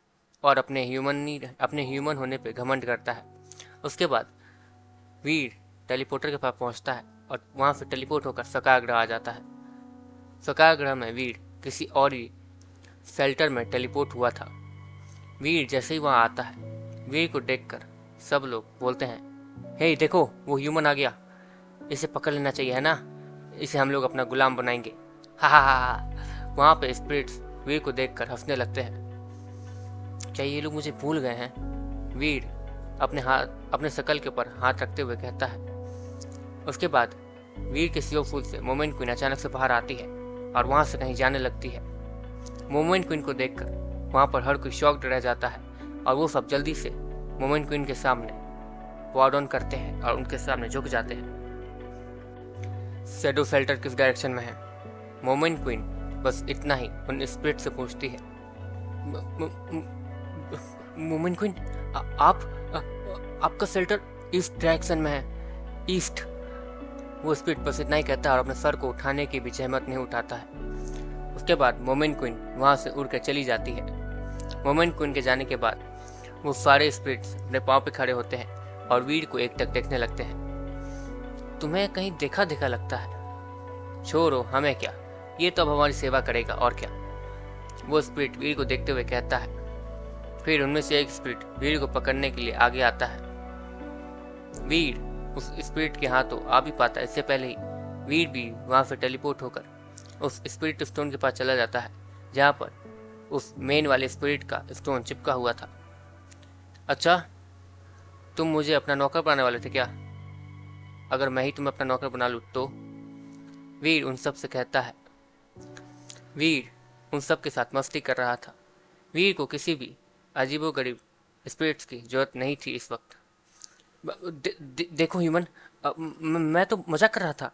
और अपने ह्यूमन होने पे घमंड करता है। उसके बाद वीर टेलीपोर्टर के पास पहुंचता है और वहां से टेलीपोर्ट होकर सकाग्रह आ जाता है। सकाग्रह में वीर किसी और ही शेल्टर में टेलीपोर्ट हुआ था। वीर जैसे ही वहां आता है, वीर को देखकर सब लोग बोलते हैं, हे देखो वो ह्यूमन आ गया, इसे पकड़ लेना चाहिए, है ना? इसे हम लोग अपना गुलाम बनाएंगे। हा हा हा। वहां पे स्पिरिट्स वीर को देखकर हंसने लगते हैं। क्या ये लोग मुझे भूल गए हैं? वीर अपने शकल के ऊपर हाथ रखते हुए कहता है। उसके बाद वीर के सीओ फूल से मोमेंट क्वीन अचानक से बाहर आती है और वहां से कहीं जाने लगती है। मोमेंट क्वीन को देखकर वहां पर हर कोई शॉक्ड रह जाता है और वो सब जल्दी से मोमेंट क्वीन के सामने वॉर ऑन करते हैं और उनके सामने झुक जाते हैं। शैडो शेल्टर किस डायरेक्शन में है? मोमेंट क्वीन बस इतना ही उन स्पिरिट से पूछती है। मोमेंट क्वीन, आपका शेल्टर ईस्ट डायरेक्शन में है, ईस्ट। वो स्पिरिट बस इतना ही कहता है और अपने सर को उठाने की भी जहमत नहीं उठाता है। उसके बाद मोमेंट क्वीन वहां से उड़ कर चली जाती है। मोमेंट क्वीन के जाने के बाद वो सारे स्पिरिट्स अपने पाँव पे खड़े होते हैं और वीर को एकटक देखने लगते हैं। तुम्हें कहीं देखा देखा लगता है। छोड़ो, हमें क्या, ये तो अब हमारी सेवा करेगा और क्या, वो स्पिरिट वीर को देखते हुए कहता है। फिर उनमें से एक स्पिरिट वीर को पकड़ने के लिए आगे आता है। वीर उस स्पिरिट के हाथों आ भी पाता है। इससे पहले ही वीर भी वहां से टेलीपोर्ट होकर उस स्पिरिट स्टोन के पास चला जाता है जहां पर उस मेन वाले स्पिरिट का स्टोन चिपका हुआ था। अच्छा, तुम मुझे अपना नौकर बनाने वाले थे क्या? अगर मैं ही तुम्हें अपना नौकर बना लूँ तो? वीर उन सब से कहता है। वीर उन सब के साथ मस्ती कर रहा था। वीर को किसी भी अजीबोगरीब स्पिरिट्स की जरूरत नहीं थी इस वक्त। देखो ह्यूमन, मैं तो मजाक कर रहा था।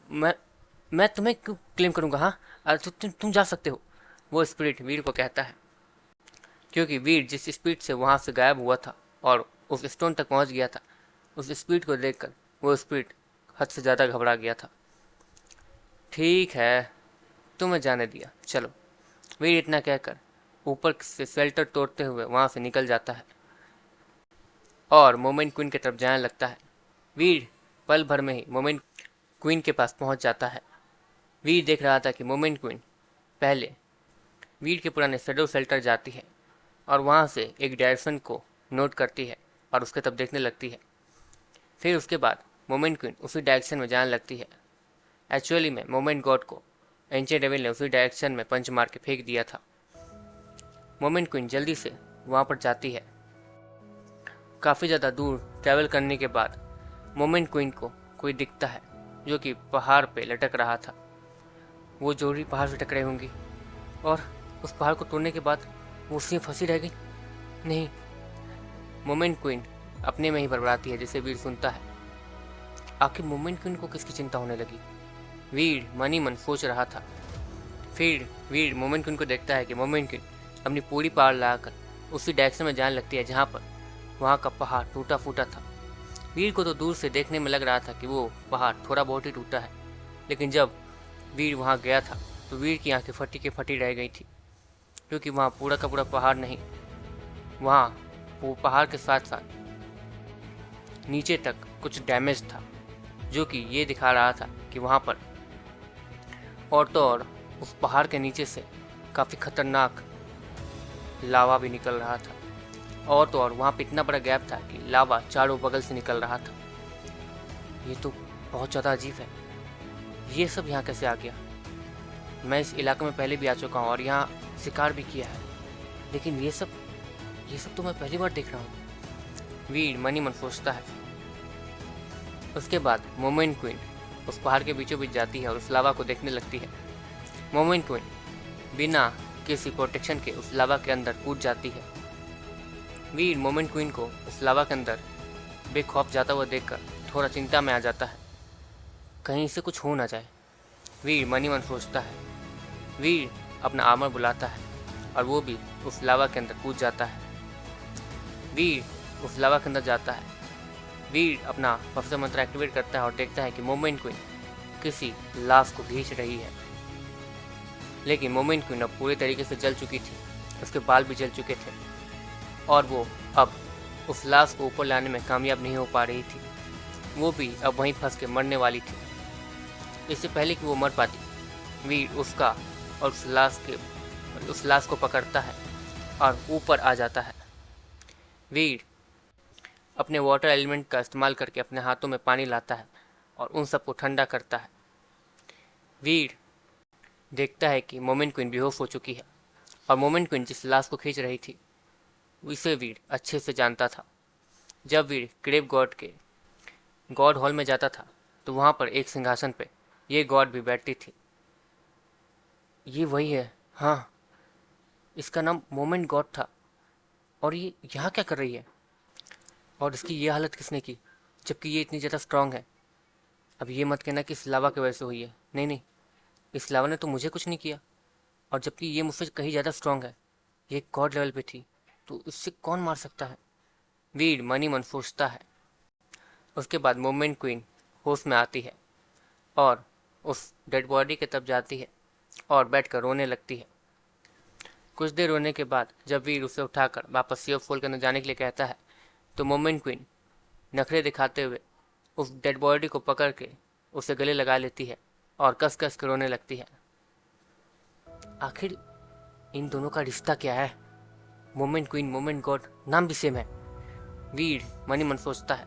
मैं मैं तुम्हें क्यों क्लेम करूंगा? हाँ, तुम जा सकते हो, वो स्पिरिट वीर को कहता है। क्योंकि वीर जिस स्पीड से वहां से गायब हुआ था और उस स्टोन तक पहुंच गया था, उस स्पीड को देखकर वो स्पिरिट हद से ज़्यादा घबरा गया था। ठीक है, तुम्हें जाने दिया, चलो। वीर इतना कहकर ऊपर से शेल्टर तोड़ते हुए वहां से निकल जाता है और मोमेंट क्वीन की तरफ जाने लगता है। वीर पल भर में ही मोमेंट क्वीन के पास पहुंच जाता है। वीर देख रहा था कि मोमेंट क्वीन पहले वीर के पुराने शेडो शेल्टर जाती है और वहां से एक डायरेक्शन को नोट करती है और उसके तरफ देखने लगती है। फिर उसके बाद मोमेंट क्वीन उसी डायरेक्शन में जाने लगती है। एक्चुअली में मोमेंट गॉड को एंशिएंट डेविल ने उसी डायरेक्शन में पंच मार के फेंक दिया था। मोमेंट क्वीन जल्दी से वहां पर जाती है। काफ़ी ज़्यादा दूर ट्रैवल करने के बाद मोमेंट क्वीन को कोई दिखता है जो कि पहाड़ पे लटक रहा था। वो जोड़ी पहाड़ से टकराई होंगी और उस पहाड़ को तोड़ने के बाद वो उसी में फंसी रह गई। नहीं, मोमेंट क्वीन अपने में ही बड़बड़ाती है जिसे वीर सुनता है। आखिर मोमेंट क्वीन को किसकी चिंता होने लगी? वीर मन ही मन सोच रहा था। फिर वीर मोमेंट क्वीन को देखता है कि मोमेंट क्वीन अपनी पूरी पावर लगाकर उसी डायरेक्शन में जाने लगती है जहाँ पर वहाँ का पहाड़ टूटा फूटा था। वीर को तो दूर से देखने में लग रहा था कि वो पहाड़ थोड़ा बहुत ही टूटा है, लेकिन जब वीर वहाँ गया था तो वीर की आंखें फटी के फटी रह गई थी, क्योंकि वहाँ पूरा का पूरा पहाड़ नहीं, वहाँ वो पहाड़ के साथ साथ नीचे तक कुछ डैमेज था, जो कि ये दिखा रहा था कि वहाँ पर और तो और उस पहाड़ के नीचे से काफ़ी खतरनाक लावा भी निकल रहा था। और तो और वहाँ पे इतना बड़ा गैप था कि लावा चारों बगल से निकल रहा था। ये तो बहुत ज़्यादा अजीब है। ये सब यहाँ कैसे आ गया? मैं इस इलाके में पहले भी आ चुका हूँ और यहाँ शिकार भी किया है, लेकिन ये सब तो मैं पहली बार देख रहा हूँ। वीर मन ही मन सोचता है। उसके बाद मोमेंट क्वीन उस पहाड़ के बीचों बीच जाती है और उस लावा को देखने लगती है। मोमेंट क्वीन बिना किसी प्रोटेक्शन के उस लावा के अंदर कूद जाती है। वीर मोमेंट क्वीन को उस लावा के अंदर बेखौफ जाता हुआ देखकर थोड़ा चिंता में आ जाता है, कहीं इसे कुछ हो ना जाए। वीर मन ही मन सोचता है। वीर अपना आर्मर बुलाता है और वो भी उस लावा के अंदर कूद जाता है। वीर उस लावा के अंदर जाता है। वीर अपना प्रोफेसर मंत्र एक्टिवेट करता है और देखता है कि मोमेंट क्वीन किसी लाश को खींच रही है, लेकिन मोमेंट क्वीन अब पूरे तरीके से जल चुकी थी, उसके बाल भी जल चुके थे और वो अब उस लाश को ऊपर लाने में कामयाब नहीं हो पा रही थी। वो भी अब वहीं फंस के मरने वाली थी। इससे पहले कि वो मर पाती, वीर उसका और उस लाश को पकड़ता है और ऊपर आ जाता है। वीर अपने वाटर एलिमेंट का इस्तेमाल करके अपने हाथों में पानी लाता है और उन सबको ठंडा करता है। वीर देखता है कि मोमेंट क्वीन बेहोश हो चुकी है और मोमेंट क्वीन जिस लाश को खींच रही थी उसे वीर अच्छे से जानता था। जब वीर क्रेब गॉड के गॉड हॉल में जाता था तो वहाँ पर एक सिंहासन पे ये गॉड भी बैठती थी। ये वही है, हाँ, इसका नाम मोमेंट गॉड था। और ये यहाँ क्या कर रही है? और इसकी ये हालत किसने की, जबकि ये इतनी ज़्यादा स्ट्रांग है? अब ये मत कहना कि इस लावा की वजह से हुई है। नहीं नहीं, इस लावा ने तो मुझे कुछ नहीं किया, और जबकि ये मुझसे कहीं ज़्यादा स्ट्रांग है। ये गॉड लेवल पे थी, तो इससे कौन मार सकता है? वीर मन ही मन सोचता है। उसके बाद मोमेंट क्वीन होश में आती है और उस डेड बॉडी की तरफ जाती है और बैठकर रोने लगती है। कुछ देर रोने के बाद जब वीर उसे उठाकर वापस सी ऑफ फॉल के अंदर जाने के लिए कहता है तो मोमेंट क्वीन नखरे दिखाते हुए उस डेड बॉडी को पकड़ के उसे गले लगा लेती है और कस कस के रोने लगती है। आखिर इन दोनों का रिश्ता क्या है? मोमेंट क्वीन, मोमेंट गॉड, नाम भी सेम है। वीर मनी मन सोचता है,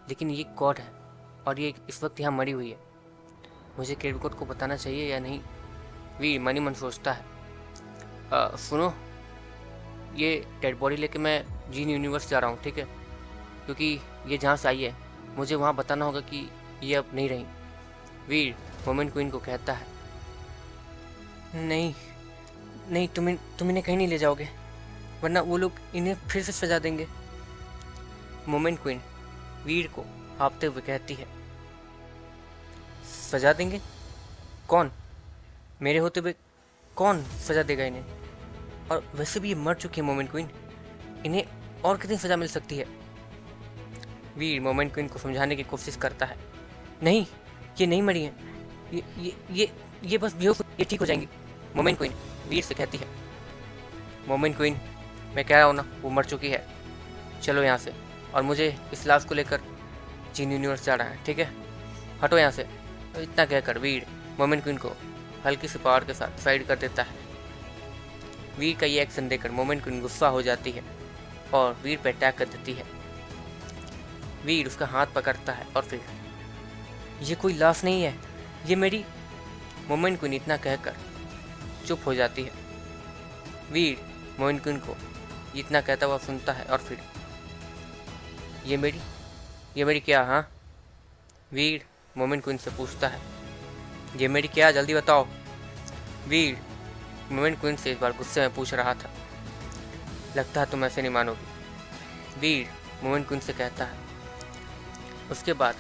लेकिन ये गॉड है और ये इस वक्त यहाँ मरी हुई है, मुझे केटगॉड को बताना चाहिए या नहीं? वीर मनी मन सोचता है। सुनो, ये डेड बॉडी लेके मैं जीन यूनिवर्स जा रहा हूँ, ठीक है? क्योंकि ये जहाँ से आई है मुझे वहाँ बताना होगा कि ये अब नहीं रही। वीर मोमेंट क्वीन को कहता है, नहीं नहीं, तुम इन्हें कहीं नहीं ले जाओगे, वरना वो लोग इन्हें फिर से सजा देंगे। मोमेंट क्वीन वीर को हाँफते हुए कहती है, सजा देंगे? कौन? मेरे होते हुए कौन सजा देगा इन्हें? और वैसे भी ये मर चुकी है मोमेंट क्वीन, इन्हें और कितनी सजा मिल सकती है? वीर मोमेंट क्वीन को समझाने की कोशिश करता है, नहीं, ये नहीं मरी है, ये बस बेहोश, ये ठीक हो जाएंगी। मोमेंट क्वीन वीर से कहती है, मोमेंट क्वीन, मैं कह रहा हूँ ना, वो मर चुकी है, चलो यहाँ से, और मुझे इस लाश को लेकर जीन यूनिवर्स जा रहा है, ठीक है? हटो यहाँ से। तो इतना कहकर वीर मोमेंट क्वीन को हल्की सी पावर के साथ साइड कर देता है। वीर का ये एक्शन देखकर मोमेंट क्वीन गुस्सा हो जाती है और वीर पर अटैक कर देती है। वीर उसका हाथ पकड़ता है और फिर, ये कोई लाश नहीं है, ये मेरी। मोमेंट क्वीन इतना कहकर चुप हो जाती है। वीर मोमेंट क्वीन को इतना कहता हुआ सुनता है और फिर, ये मेरी क्या? हाँ? वीर मोमेंट क्वीन से पूछता है, ये मेरी क्या, जल्दी बताओ। वीर मोमेंट क्वीन से इस बार गुस्से में पूछ रहा था, लगता है तुम ऐसे नहीं मानोगी। वीर मोमेंट क्वीन से कहता है। उसके बाद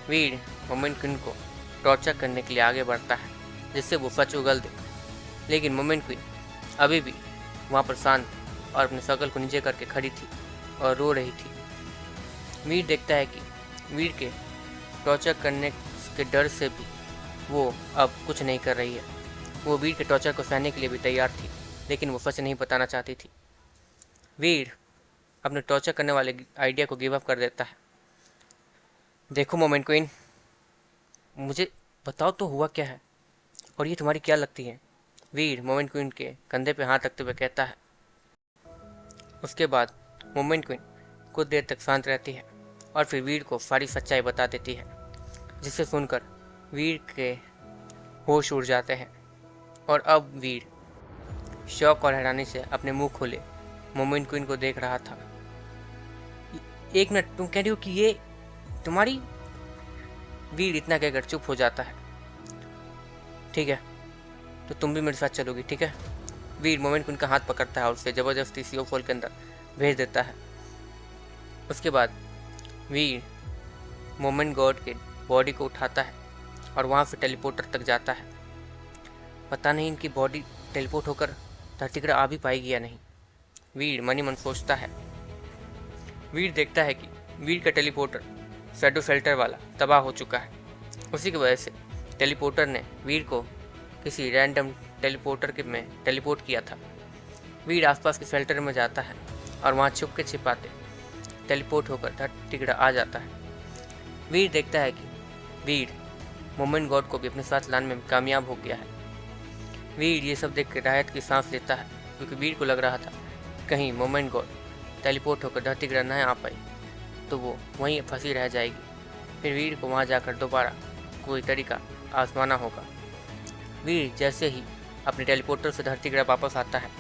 वीर मोमेंट क्वीन को टॉर्चर करने के लिए आगे बढ़ता है, जिससे वो सच उगल दे। लेकिन मोमेंट क्वीन अभी भी वहाँ पर शांत और अपने शकल को नीचे करके खड़ी थी और रो रही थी। वीर देखता है कि वीर के टॉर्चर करने के डर से भी वो अब कुछ नहीं कर रही है। वो वीर के टॉर्चर को सहने के लिए भी तैयार थी, लेकिन वो सच नहीं बताना चाहती थी। वीर अपने टॉर्चर करने वाले आइडिया को गिव अप कर देता है। देखो मोमेंट क्वीन, मुझे बताओ तो हुआ क्या है, और ये तुम्हारी क्या लगती है? वीर मोमेंट क्वीन के कंधे पे हाथ रखते हुए कहता है। उसके बाद मोमेंट क्वीन कुछ देर तक शांत रहती है और फिर वीर को सारी सच्चाई बता देती है, जिसे सुनकर वीर के होश उड़ जाते हैं और अब वीर शौक और हैरानी से अपने मुंह खोले मोमेंट क्वीन को देख रहा था। एक मिनट, तुम कह रही हो कि ये तुम्हारी? वीर इतना कहकर चुप हो जाता है। ठीक है, तो तुम भी मेरे साथ चलोगी, ठीक है? वीर मोमेंट क्वीन का हाथ पकड़ता है और उसे जबरदस्ती सी ऑफ फॉल के अंदर भेज देता है। उसके बाद वीर मोमेंट गॉड के बॉडी को उठाता है और वहाँ से टेलीपोर्टर तक जाता है। पता नहीं इनकी बॉडी टेलीपोर्ट होकर धरती पर आ भी पाएगी या नहीं, वीर मनी मन सोचता है। वीर देखता है कि वीर का टेलीपोर्टर शैडो शेल्टर वाला तबाह हो चुका है। उसी की वजह से टेलीपोर्टर ने वीर को किसी रैंडम टेलीपोर्टर के में टेलीपोर्ट किया था। वीर आसपास के शेल्टर में जाता है और वहाँ छुप के छिपाते टेलीपोर्ट होकर धरती पर आ जाता है। वीर देखता है कि वीर मोमेंट गॉड को भी अपने साथ लाने में कामयाब हो गया है। वीर ये सब देख कर राहत की सांस लेता है, क्योंकि वीर को लग रहा था कहीं मोमेंट गॉड टेलीपोर्ट होकर धरती पर न आ पाई तो वो वहीं फंसी रह जाएगी। फिर वीर को वहाँ जाकर दोबारा कोई तरीका आजमाना होगा। वीर जैसे ही अपने टेलीपोर्टर से धरती पर वापस आता है,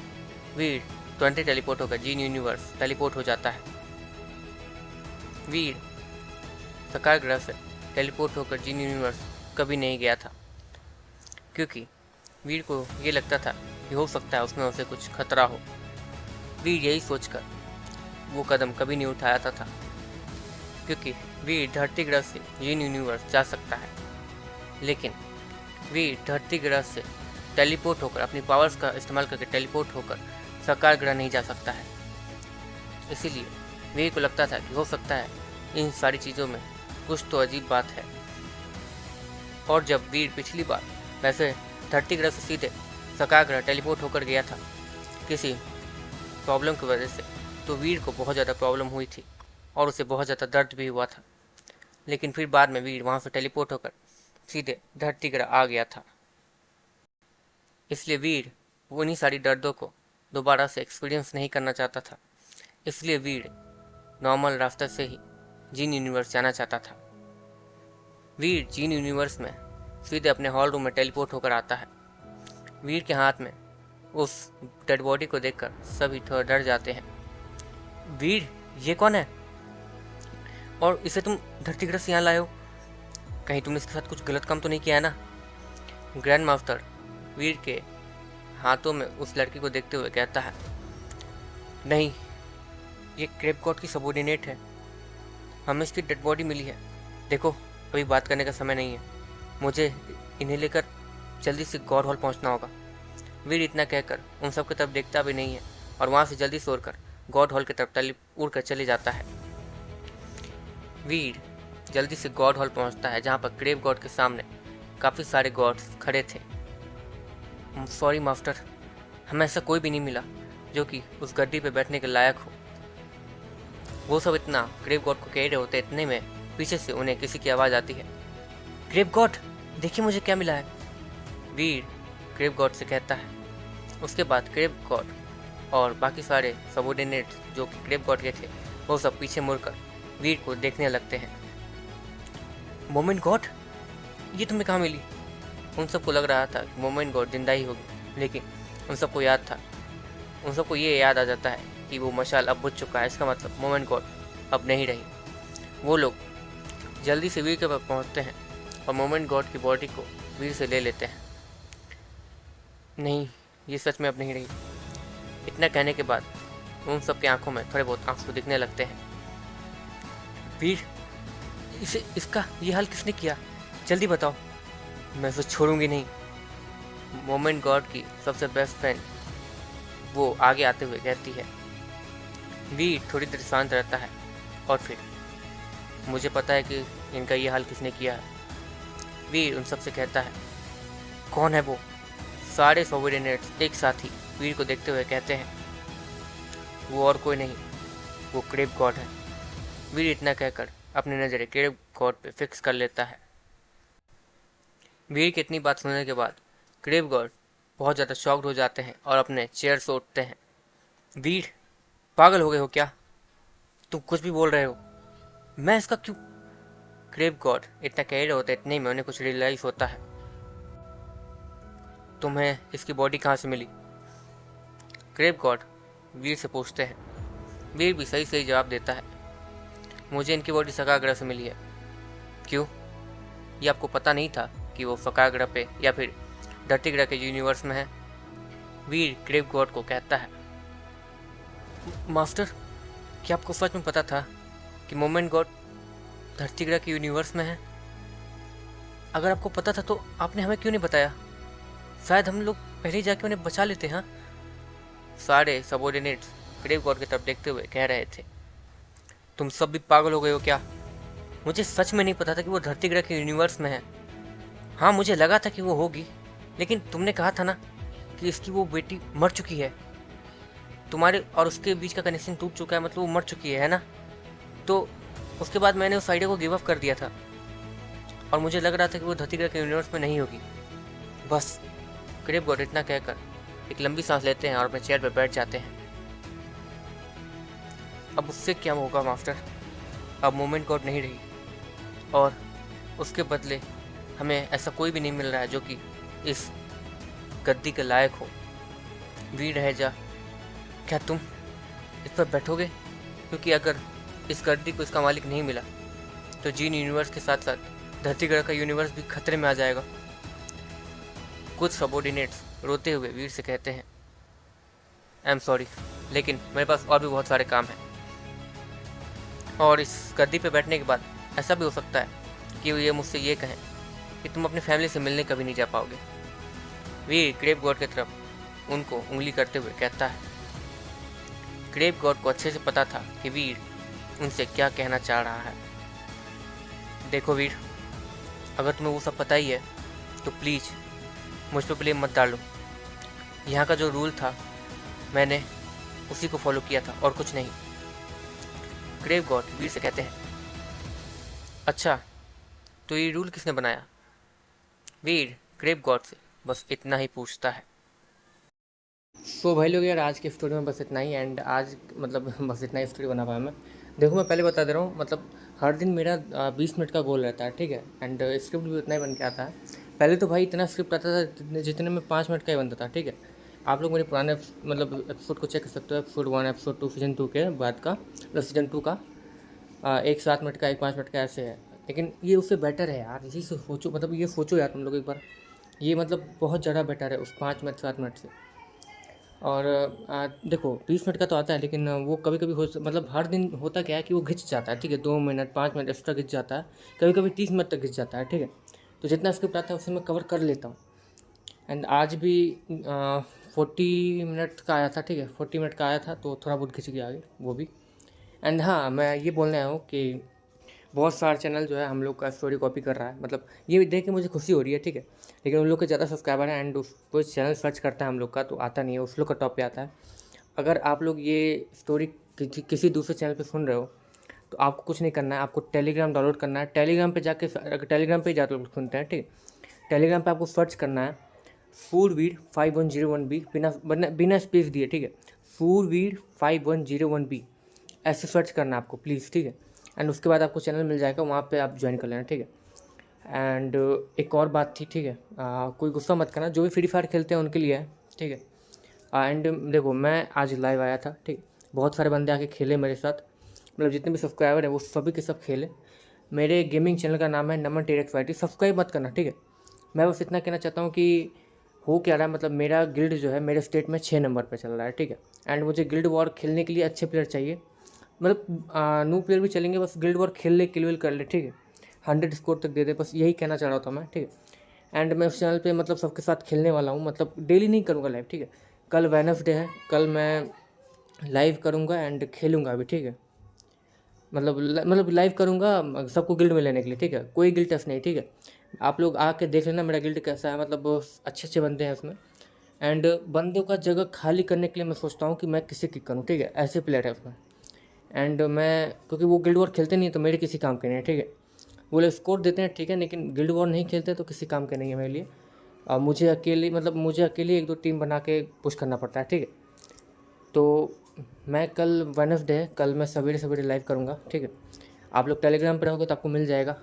वीर तुरंत टेलीपोर्ट होकर जीन यूनिवर्स टेलीपोर्ट हो जाता है। वीर सकार ग्रह से टेलीपोर्ट होकर जीन यूनिवर्स कभी नहीं गया था, क्योंकि वीर को ये लगता था कि हो सकता है उसमें उसे कुछ खतरा हो। वीर यही सोचकर वो कदम कभी नहीं उठाया था, क्योंकि वीर धरती ग्रह से जीन यूनिवर्स जा सकता है, लेकिन वीर धरती ग्रह से टेलीपोर्ट होकर अपनी पावर्स का इस्तेमाल करके टेलीपोर्ट होकर सकार ग्रह नहीं जा सकता है। इसीलिए वीर को लगता था कि हो सकता है इन सारी चीज़ों में कुछ तो अजीब बात है। और जब वीर पिछली बार वैसे धरती ग्रह से सीधे सकार ग्रह टेलीपोर्ट होकर गया था, किसी प्रॉब्लम की वजह से, तो वीर को बहुत ज़्यादा प्रॉब्लम हुई थी और उसे बहुत ज़्यादा दर्द भी हुआ था। लेकिन फिर बाद में वीर वहाँ से टेलीपोर्ट होकर सीधे धरती ग्रह आ गया था। इसलिए वीर उन्हीं सारी दर्दों को दोबारा से एक्सपीरियंस नहीं करना चाहता था। इसलिए वीर नॉर्मल रास्ते से ही जीन यूनिवर्स जाना चाहता था। वीर जीन यूनिवर्स में सीधे अपने हॉल रूम में टेलीपोर्ट होकर आता है। वीर के हाथ में उस डेड बॉडी को देखकर सभी थोड़ा डर जाते हैं। वीर, ये कौन है और इसे तुम धरती ग्रह से यहाँ लाए हो? कहीं तुमने इसके साथ कुछ गलत काम तो नहीं किया है ना? ग्रैंड मास्टर वीर के हाथों में उस लड़की को देखते हुए कहता है, नहीं, ये क्रेब गॉड की सबॉर्डिनेट है। हमें इसकी डेड बॉडी मिली है। देखो, अभी बात करने का समय नहीं है, मुझे इन्हें लेकर जल्दी से गॉड हॉल पहुंचना होगा। वीर इतना कहकर उन सब की तरफ देखता भी नहीं है और वहां से जल्दी से उड़कर गॉड हॉल की तरफ उड़कर चले जाता है। वीर जल्दी से गॉड हॉल पहुंचता है, जहां पर क्रेब गॉड के सामने काफ़ी सारे गॉड्स खड़े थे। सॉरी मास्टर, हमें ऐसा कोई भी नहीं मिला जो कि उस गद्दी पे बैठने के लायक हो। वो सब इतना क्रेब गॉड को कह रहे होते, इतने में पीछे से उन्हें किसी की आवाज़ आती है, क्रेब गॉड, देखिए मुझे क्या मिला है। वीर क्रेब गॉड से कहता है। उसके बाद क्रेब गॉड और बाकी सारे सबॉर्डिनेट्स जो कि क्रेब गॉड के थे, वो सब पीछे मुड़कर वीर को देखने लगते हैं। मोमेंट गॉड, ये तुम्हें कहाँ मिली? उन सबको लग रहा था कि मोमेंट गॉड जिंदा ही होगी, लेकिन उन सबको ये याद आ जाता है कि वो मशाल अब बुझ चुका है। इसका मतलब मोमेंट गॉड अब नहीं रही। वो लोग जल्दी से वीर के पास पहुंचते हैं और मोमेंट गॉड की बॉडी को वीर से ले लेते हैं। नहीं, ये सच में अब नहीं रही। इतना कहने के बाद उन सब की आंखों में थोड़े बहुत आंसू दिखने लगते हैं। वीर, इसका ये हाल किसने किया? जल्दी बताओ, मैं इसे छोड़ूंगी नहीं। मोमेंट गॉड की सबसे बेस्ट फ्रेंड वो आगे आते हुए कहती है। वीर थोड़ी देर शांत रहता है और फिर, मुझे पता है कि इनका ये हाल किसने किया है। वीर उन सबसे कहता है। कौन है वो? सारे सबॉर्डिनेट्स एक साथ ही वीर को देखते हुए कहते हैं, वो और कोई नहीं, वो क्रेब गॉड है। वीर इतना कहकर अपनी नज़रें क्रेब गॉड पे फिक्स कर लेता है। वीर की इतनी बात सुनने के बाद क्रेब गॉड बहुत ज़्यादा शॉक्ड हो जाते हैं और अपने चेयर से उठते हैं। वीर, पागल हो गए हो क्या? तुम कुछ भी बोल रहे हो। मैं इसका क्यों? क्रेब गॉड इतना कह रहे होते, इतने में उन्हें कुछ रियलाइज होता है। तुम्हें इसकी बॉडी कहाँ से मिली? क्रेब गॉड वीर से पूछते हैं। वीर भी सही सही जवाब देता है, मुझे इनकी बॉडी सका ग्रह से मिली है। क्यों? ये आपको पता नहीं था कि वो सका ग्रह पे या फिर धरती ग्रह के यूनिवर्स में है? वीर क्रेब गॉड को कहता है। मास्टर, क्या आपको सच में पता था कि मोमेंट गॉड धरती ग्रह के यूनिवर्स में है? अगर आपको पता था तो आपने हमें क्यों नहीं बताया? शायद हम लोग पहले ही जाके उन्हें बचा लेते। हाँ, सारे सबॉर्डिनेट्स क्रेब गॉड की तरफ देखते हुए कह रहे थे। तुम सब भी पागल हो गए हो क्या? मुझे सच में नहीं पता था कि वो धरती ग्रह के यूनिवर्स में है। हाँ, मुझे लगा था कि वो होगी, लेकिन तुमने कहा था ना कि इसकी वो बेटी मर चुकी है। तुम्हारे और उसके बीच का कनेक्शन टूट चुका है, मतलब वो मर चुकी है ना? तो उसके बाद मैंने उस आइडिया को गिव अप कर दिया था और मुझे लग रहा था कि वो धरती ग्रह के यूनिवर्स में नहीं होगी। बस। क्रेब गॉड इतना कहकर एक लंबी सांस लेते हैं और अपने चेयर पर बैठ जाते हैं। अब उससे क्या होगा मास्टर? अब मोमेंट गॉड नहीं रही और उसके बदले हमें ऐसा कोई भी नहीं मिल रहा है जो कि इस गद्दी के लायक हो। वीर रह जा, क्या तुम इस पर बैठोगे? क्योंकि अगर इस गद्दी को इसका मालिक नहीं मिला तो जीन यूनिवर्स के साथ साथ धरती ग्रह का यूनिवर्स भी खतरे में आ जाएगा। कुछ सबॉर्डिनेट्स रोते हुए वीर से कहते हैं, आई एम सॉरी, लेकिन मेरे पास और भी बहुत सारे काम हैं। और इस गद्दी पे बैठने के बाद ऐसा भी हो सकता है कि ये मुझसे ये कहें कि तुम अपनी फैमिली से मिलने कभी नहीं जा पाओगे। वीर क्रेब गॉड की तरफ उनको उंगली करते हुए कहता है। क्रेब गॉड को अच्छे से पता था कि वीर उनसे क्या कहना चाह रहा है। देखो वीर, अगर तुम्हें वो सब पता ही है तो प्लीज़ मुझ पर ब्लेम मत डालो। यहाँ का जो रूल था मैंने उसी को फॉलो किया था और कुछ नहीं। ग्रेव गॉड वीर से कहते हैं, अच्छा तो ये रूल किसने बनाया? वीर ग्रेव गॉड से बस इतना ही पूछता है। सो भाई लोग यार, आज की स्टोरी में बस इतना ही। एंड आज मतलब बस इतना ही स्टोरी बना पाया मैं। देखो मैं पहले बता दे रहा हूँ, मतलब हर दिन मेरा 20 मिनट का गोल रहता है, ठीक है। एंड स्क्रिप्ट भी उतना ही बन के आता है। पहले तो भाई इतना स्क्रिप्ट आता था जितने में 5 मिनट का ही बनता था, ठीक है। आप लोग मेरे पुराने मतलब एपिसोड को चेक कर सकते हो, एपिसोड 1 एपिसोड 2 सीजन 2 के बाद का, मतलब सीजन 2 का। एक 7 मिनट का, एक 5 मिनट का, ऐसे है। लेकिन ये उससे बेटर है यार, इसी से सोचो, मतलब ये सोचो यार तुम लोग एक बार, ये मतलब बहुत ज़्यादा बेटर है उस 5 मिनट 7 मिनट से। और देखो 20 मिनट का तो आता है, लेकिन वो कभी कभी मतलब हर दिन होता क्या है कि वो घिंच जाता है, ठीक है। 2 मिनट 5 मिनट एक्स्ट्रा घिंच जाता है, कभी कभी 30 मिनट तक घिंच जाता है, ठीक है। तो जितना स्क्रिप्ट आता है उसे मैं कवर कर लेता हूँ। एंड आज भी 40 मिनट का आया था, ठीक है। 40 मिनट का आया था तो थोड़ा बहुत घिंच गया आगे वो भी। एंड हाँ, मैं ये बोलने आया हूँ कि बहुत सारा चैनल जो है हम लोग का स्टोरी कॉपी कर रहा है, मतलब ये देख के मुझे खुशी हो रही है, ठीक है। लेकिन उन लोग के ज़्यादा सब्सक्राइबर हैं, एंड उस कोई चैनल सर्च करता है हम लोग का तो आता नहीं है, उस लोग का टॉप पे आता है। अगर आप लोग ये स्टोरी किसी दूसरे चैनल पे सुन रहे हो तो आपको कुछ नहीं करना है, आपको टेलीग्राम डाउनलोड करना है। टेलीग्राम पे जाके, अगर टेलीग्राम पे जाते लोग सुनते हैं, ठीक है, टेलीग्राम पे आपको सर्च करना है फूडवीड 5101B, बिना स्पेस दिए, ठीक है। फूडवीड 5101B ऐसे सर्च करना है आपको प्लीज़, ठीक है। एंड उसके बाद आपको चैनल मिल जाएगा, वहाँ पे आप ज्वाइन कर लेना, ठीक है। एंड एक और बात थी, ठीक है, कोई गुस्सा मत करना, जो भी फ्री फायर खेलते हैं उनके लिए है, ठीक है। एंड देखो मैं आज लाइव आया था, ठीक, बहुत सारे बंदे आके खेले मेरे साथ, मतलब जितने भी सब्सक्राइबर हैं वो सभी के सब खेले। मेरे गेमिंग चैनल का नाम है नमन टेरेक्स वाईटी, सब्सक्राइब मत करना, ठीक है। मैं बस इतना कहना चाहता हूँ कि हो क्या रहा है, मतलब मेरा गिल्ड जो है मेरे स्टेट में 6 नंबर पे चल रहा है, ठीक है। एंड मुझे गिल्ड वॉर खेलने के लिए अच्छे प्लेयर चाहिए, मतलब न्यू प्लेयर भी चलेंगे, बस गिल्ड वॉर खेल ले, किल विल कर ले, ठीक है। 100 स्कोर तक दे दे, बस यही कहना चाह रहा था मैं, ठीक है। एंड मैं उस चैनल पे मतलब सबके साथ खेलने वाला हूँ, मतलब डेली नहीं करूँगा लाइव, ठीक है। कल वेडनेसडे है, कल मैं लाइव करूँगा एंड खेलूँगा भी, ठीक है। मतलब लाइव करूँगा सबको गिल्ड में लेने के लिए, ठीक है। कोई गिल्ड टेस्ट नहीं, ठीक है। आप लोग आके देख लेना मेरा गिल्ड कैसा है, मतलब अच्छे अच्छे बंदे हैं उसमें। एंड बंदों का जगह खाली करने के लिए मैं सोचता हूँ कि मैं किसे किक करूँ, ठीक है, ऐसे प्लेयर है उसमें। एंड मैं, क्योंकि वो गिल्ड वॉर खेलते नहीं है तो मेरे किसी काम के नहीं है, ठीक है। वो लोग स्कोर देते हैं, ठीक है, लेकिन गिल्ड वॉर नहीं खेलते तो किसी काम के नहीं है मेरे लिए। मुझे अकेले 1-2 टीम बना के पुश करना पड़ता है, ठीक है। तो मैं कल वेडनेसडे है, कल मैं सवेरे सवेरे लाइव करूँगा, ठीक है। आप लोग टेलीग्राम पर रहोगे तो आपको मिल जाएगा,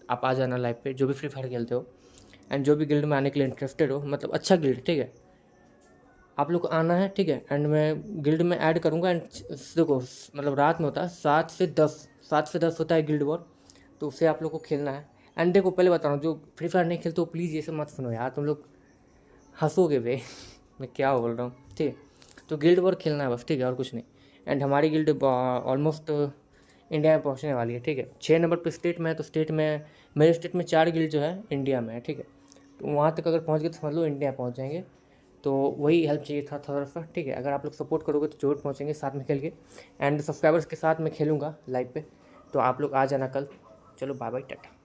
आप आ जाना लाइव पे, जो भी फ्री फायर खेलते हो एंड जो भी गिल्ड में आने के लिए इंटरेस्टेड हो, मतलब अच्छा गिल्ड, ठीक है। आप लोग को आना है, ठीक है। एंड मैं गिल्ड में ऐड करूँगा। एंड देखो मतलब रात में होता है 7 से 10 होता है गिल्ड वॉर, तो उससे आप लोग को खेलना है। एंड देखो पहले बता रहा हूँ, जो फ्री फायर नहीं खेलते हो प्लीज़ ये सब मत सुनो यार, तुम लोग हंसोगे बे मैं क्या बोल रहा हूँ, ठीक है। तो गिल्ड वॉर खेलना है बस, ठीक है, और कुछ नहीं। एंड हमारी गिल्ड ऑलमोस्ट इंडिया में पहुँचने वाली है, ठीक है। 6 नंबर पर स्टेट में है, तो स्टेट में, मेरे स्टेट में 4 गिल्ड जो है इंडिया में है, ठीक है। तो वहाँ तक अगर पहुँच गए तो समझ लो इंडिया पहुँच जाएंगे। तो वही हेल्प चाहिए था थोड़ा सा, ठीक है। अगर आप लोग सपोर्ट करोगे तो जरूर पहुँचेंगे साथ में खेल के। एंड सब्सक्राइबर्स के साथ मैं खेलूँगा लाइव पे, तो आप लोग आ जाना कल। चलो बाय बाय, टाटा।